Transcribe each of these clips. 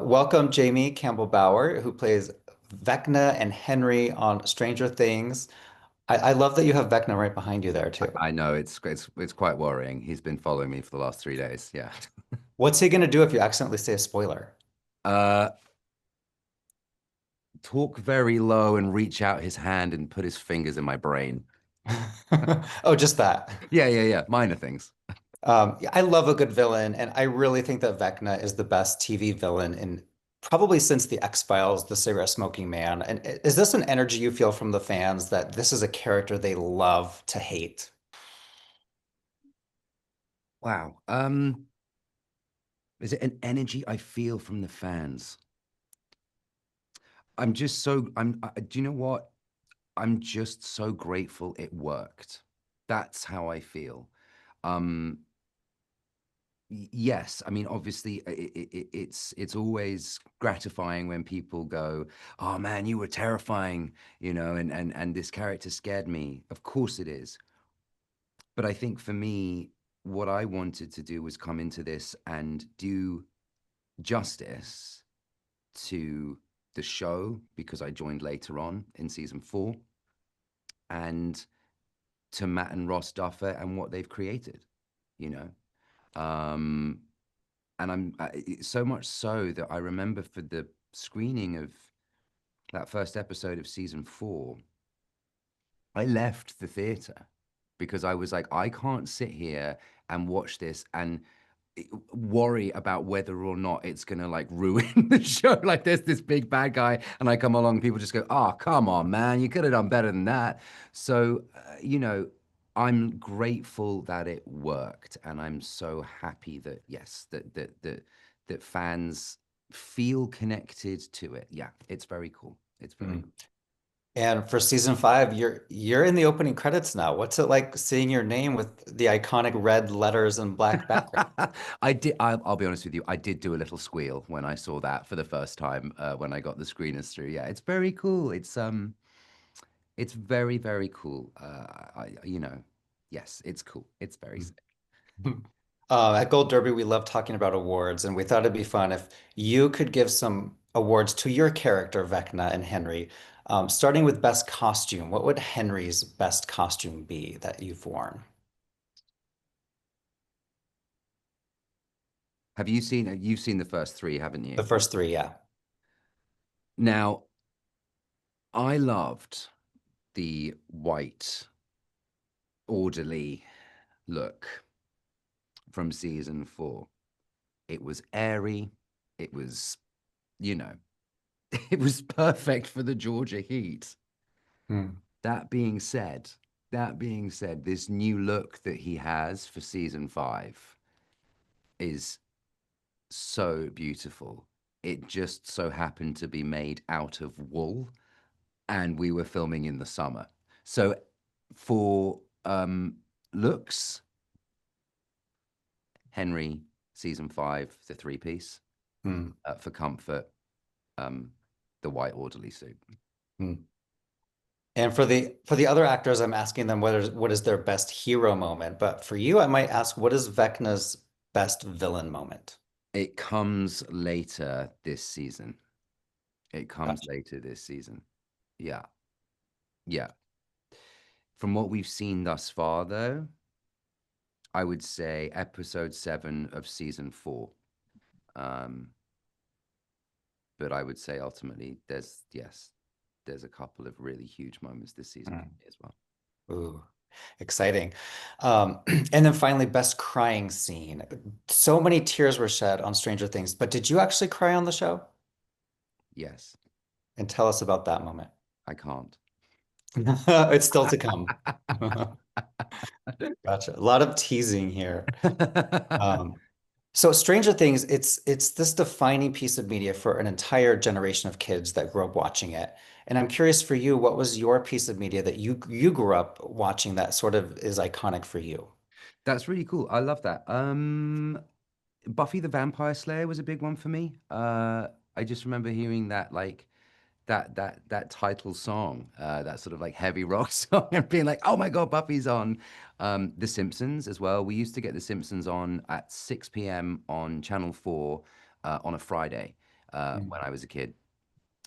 Welcome Jamie Campbell Bower, who plays Vecna and Henry on Stranger Things. I love that you have Vecna right behind you there too. I know it's quite worrying. He's been following me for the last 3 days. Yeah. What's he gonna do if you accidentally say a spoiler? Uh, Talk very low and reach out his hand and put his fingers in my brain. Oh, just that. Yeah. Minor things. Yeah, I love a good villain, and I really think that Vecna is the best TV villain in probably since the X-Files, the cigarette smoking man. And is this an energy you feel from the fans that this is a character they love to hate? Wow. Is it an energy I feel from the fans? Do you know what? I'm just so grateful it worked. That's how I feel. Um, Yes, I mean, obviously, it's always gratifying when people go, "Oh man, you were terrifying," and this character scared me. Of course it is. But I think for me, what I wanted to do was come into this and do justice to the show because I joined later on in season 4 and to Matt and Ross Duffer and what they've created, you know. Um, and so much so that I remember for the screening of that first episode of season 4, I left the theater because I was like, I can't sit here and watch this and worry about whether or not it's gonna like ruin the show. Like there's this big bad guy, and I come along, people just go, "Oh, come on, man, you could have done better than that." So, I'm grateful that it worked, and I'm so happy that yes, that fans feel connected to it. Yeah, it's very cool. It's very Mm. And for season 5, you're in the opening credits now. What's it like seeing your name with the iconic red letters and black background? I did. I'll be honest with you. I did do a little squeal when I saw that for the first time when I got the screeners through. Yeah, it's very cool. It's very cool. Yes, it's cool. It's very sick. At Gold Derby, we love talking about awards, and we thought it'd be fun if you could give some awards to your character, Vecna and Henry. Starting with best costume, what would Henry's best costume be that you've worn? You've seen the first 3, haven't you? The first three, yeah. Now, I loved the white, orderly look from season 4. It was airy. It was, you know, it was perfect for the Georgia heat. Hmm. That being said, this new look that he has for season 5 is so beautiful. It just so happened to be made out of wool, and we were filming in the summer. So for looks, Henry season 5, the 3-piece. Hmm. For comfort, um, the white orderly suit. Hmm. And for the other actors, I'm asking them what is their best hero moment. But for you, I might ask, what is Vecna's best villain moment? It comes later this season. It comes Gotcha. later this season. Yeah, yeah. From what we've seen thus far, though, I would say episode 7 of season 4. Um, but I would say ultimately, there's a couple of really huge moments this season for Hmm. me as well. Ooh, exciting. And then finally, best crying scene. So many tears were shed on Stranger Things, but did you actually cry on the show? Yes, And tell us about that moment. I can't. It's still to come. Gotcha. A lot of teasing here. Um, so Stranger Things, it's this defining piece of media for an entire generation of kids that grew up watching it. And I'm curious for you, what was your piece of media that you grew up watching that sort of is iconic for you? That's really cool. I love that. Buffy the Vampire Slayer was a big one for me. I just remember hearing that like that title song, that sort of like heavy rock song, and being like, "Oh my God, Buffy's on." The Simpsons as well. We used to get The Simpsons on at 6 p.m. on Channel 4 on a Friday. when Mm. I was a kid.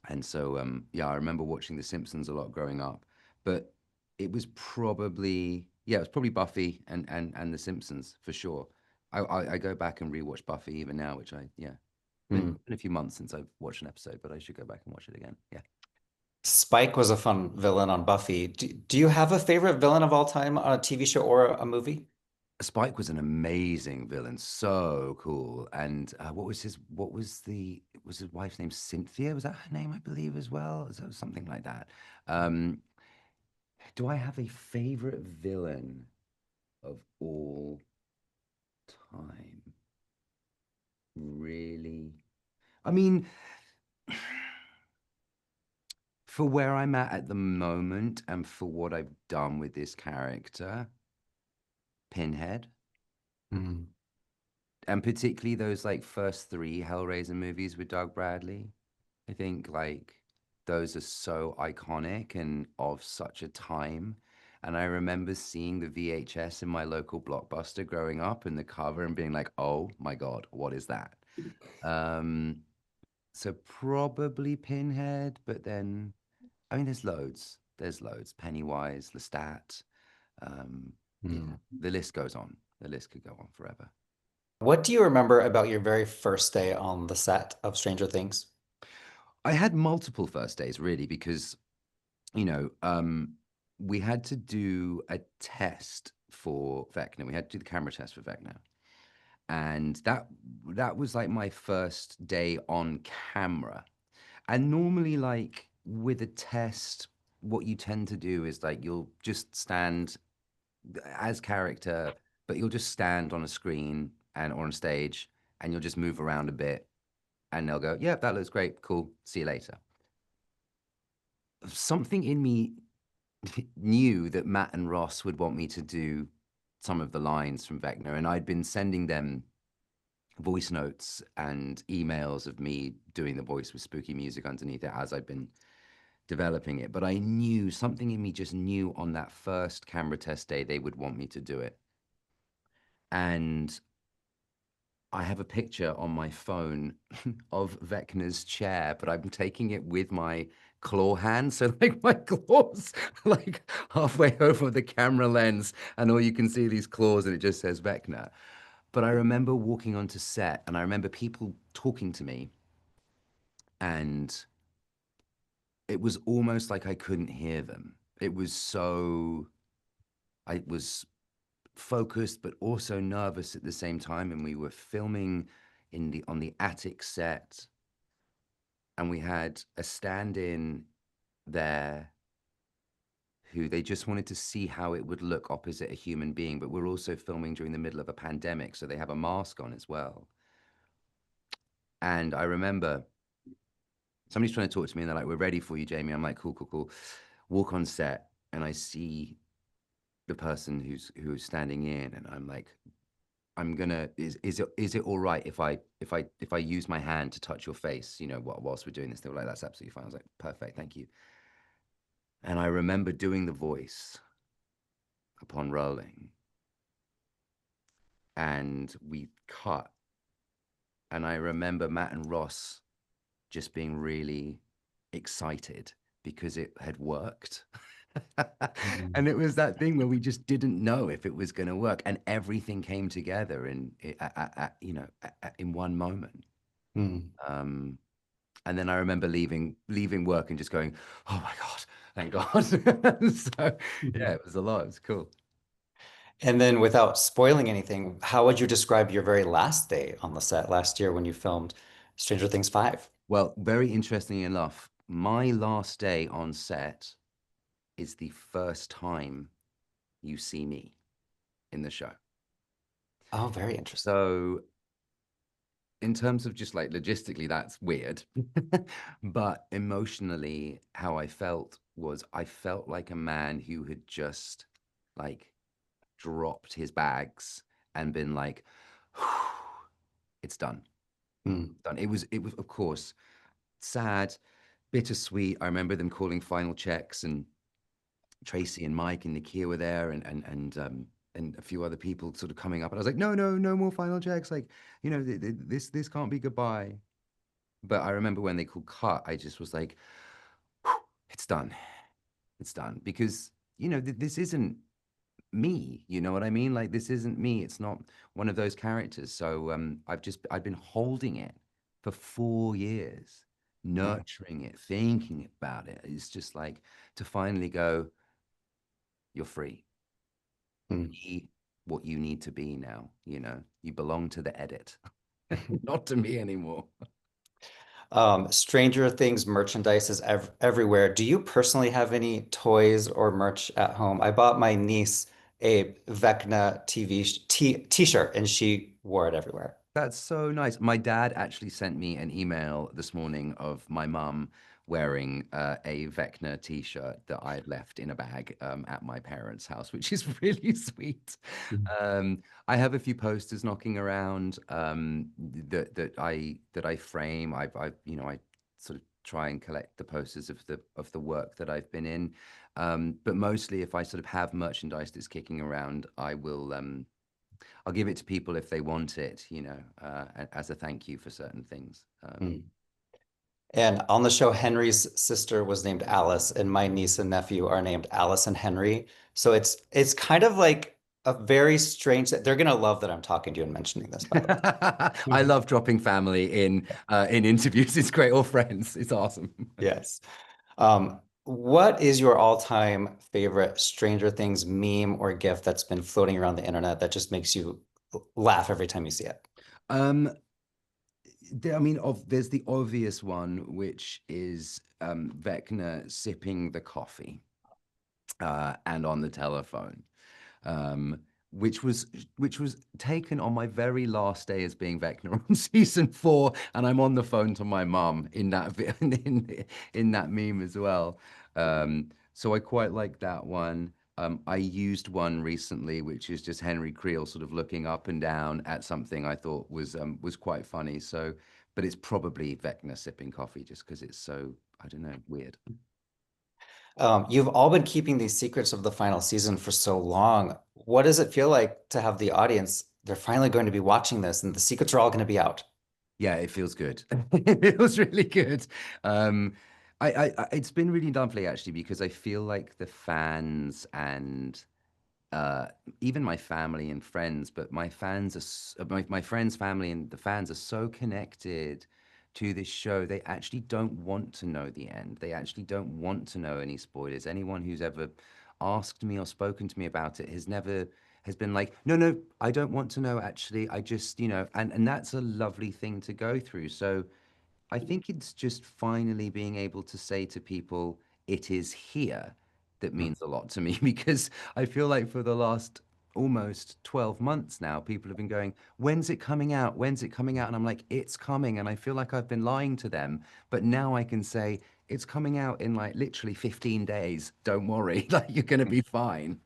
And so, yeah, I remember watching The Simpsons a lot growing up, but it was probably Buffy and The Simpsons for sure. I go back and rewatch Buffy even now, which yeah, Mm. been a few months since I've watched an episode, but I should go back and watch it again. Yeah. Spike was a fun villain on Buffy. Do you have a favorite villain of all time on a TV show or a movie? Spike was an amazing villain, so cool. And was his wife's name Cynthia? Was that her name, I believe, as well? So something like that. Um, do I have a favorite villain of all time? Really? I mean, for where I'm at the moment and for what I've done with this character, Pinhead, Mm. and particularly those like first three Hellraiser movies with Doug Bradley. I think like those are so iconic and of such a time. And I remember seeing the VHS in my local Blockbuster growing up and the cover and being like, oh my God, what is that? Um, so probably Pinhead, but then, I mean, there's loads. There's loads. Pennywise, Lestat. Yeah, Mm. the list goes on. The list could go on forever. What do you remember about your very first day on the set of Stranger Things? I had multiple first days really because you know, we had to do a test for Vecna. We had to do the camera test for Vecna, and that was like my first day on camera. And normally, like with a test, what you tend to do is like you'll just stand as character, but you'll just stand on a screen and or on stage, and you'll just move around a bit, and they'll go, "Yeah, that looks great, cool, see you later." Something in me knew that Matt and Ross would want me to do some of the lines from Vecna, and I'd been sending them voice notes and emails of me doing the voice with spooky music underneath it as I'd been developing it. But I knew something in me just knew on that first camera test day they would want me to do it. And I have a picture on my phone of Vecna's chair, but I'm taking it with my claw hand. So like my claws like halfway over the camera lens, and all you can see are these claws, and it just says Vecna. But I remember walking onto set, and I remember people talking to me, and it was almost like I couldn't hear them. It was so I was focused but also nervous at the same time, and we were filming in the on the attic set, and we had a stand-in there who they just wanted to see how it would look opposite a human being, but we're also filming during the middle of a pandemic, so they have a mask on as well. And I remember somebody's trying to talk to me and they're like, "We're ready for you, Jamie." I'm like, "Cool, cool, cool." Walk on set and I see the person who's standing in, and I'm like, I'm gonna is it all right if I use my hand to touch your face, whilst we're doing this? They were like, "That's absolutely fine." I was like, "Perfect, thank you." And I remember doing the voice upon rolling, and we cut. And I remember Matt and Ross just being really excited because it had worked. Mm. And it was that thing where we just didn't know if it was going to work, and everything came together in one moment. Mm. Um, and then I remember leaving work and just going, "Oh my God, thank God." So yeah, it was a lot. It was cool. And then without spoiling anything, how would you describe your very last day on the set last year when you filmed Stranger Things 5? Well, very interestingly enough, my last day on set is the first time you see me in the show. Oh, very interesting. So in terms of just like logistically, that's weird. But emotionally, how I felt was I felt like a man who had just like dropped his bags and been like, it's done. Mm. Done. It was of course sad, bittersweet. I remember them calling final checks, and Tracy and Mike and Nakia were there, and a few other people sort of coming up, and I was like, no, no, no more final checks. Like, this can't be goodbye. But I remember when they called cut, I just was like, "Whew, it's done. It's done." Because, this isn't me. You know what I mean? Like, this isn't me. It's not one of those characters. So I've been holding it for 4 years, Mm, nurturing it, thinking about it. It's just like to finally go, you're free. mm. Be what you need to be now. You belong to the edit, not to me anymore. Stranger Things merchandise is everywhere. Do you personally have any toys or merch at home? I bought my niece a Vecna t-shirt and she wore it everywhere. That's so nice. My dad actually sent me an email this morning of my mum wearing a Vecna t-shirt that I had left in a bag at my parents' house, which is really sweet. Mm. I have a few posters knocking around that I frame. I sort of try and collect the posters of the work that I've been in. But mostly, if I sort of have merchandise that's kicking around, I'll give it to people if they want it, as a thank you for certain things. Mm. And on the show, Henry's sister was named Alice, and my niece and nephew are named Alice and Henry. So it's kind of like a very strange that they're gonna love that I'm talking to you and mentioning this, by the I way. love dropping family in interviews. It's great, or friends. It's awesome. Yes. What is your all-time favorite Stranger Things meme or GIF that's been floating around the internet that just makes you laugh every time you see it? Um, I mean, there's the obvious one, which is Vecna sipping the coffee and on the telephone. um, which was taken on my very last day as being Vecna on season 4, and I'm on the phone to my mum in that in that meme as well. So I quite like that one. I used one recently, which is just Henry Creel sort of looking up and down at something I thought was quite funny. So, but it's probably Vecna sipping coffee just because it's so, I don't know, weird. You've all been keeping these secrets of the final season for so long. What does it feel like to have the audience? They're finally going to be watching this, and the secrets are all going to be out. Yeah, it feels good. It feels really good. Um, it's been really lovely actually because I feel like the fans and uh, even my family and friends, but my friends, family, and the fans are so connected to this show. They actually don't want to know the end. They actually don't want to know any spoilers. Anyone who's ever asked me or spoken to me about it has been like, no, no, I don't want to know. Actually, I just, and that's a lovely thing to go through. So I think it's just finally being able to say to people, it is here, that Mm. means a lot to me because I feel like for the last almost 12 months now, people have been going, when's it coming out? When's it coming out? And I'm like, it's coming. And I feel like I've been lying to them. But now I can say, it's coming out in like literally 15 days. Don't worry, like you're going to be fine.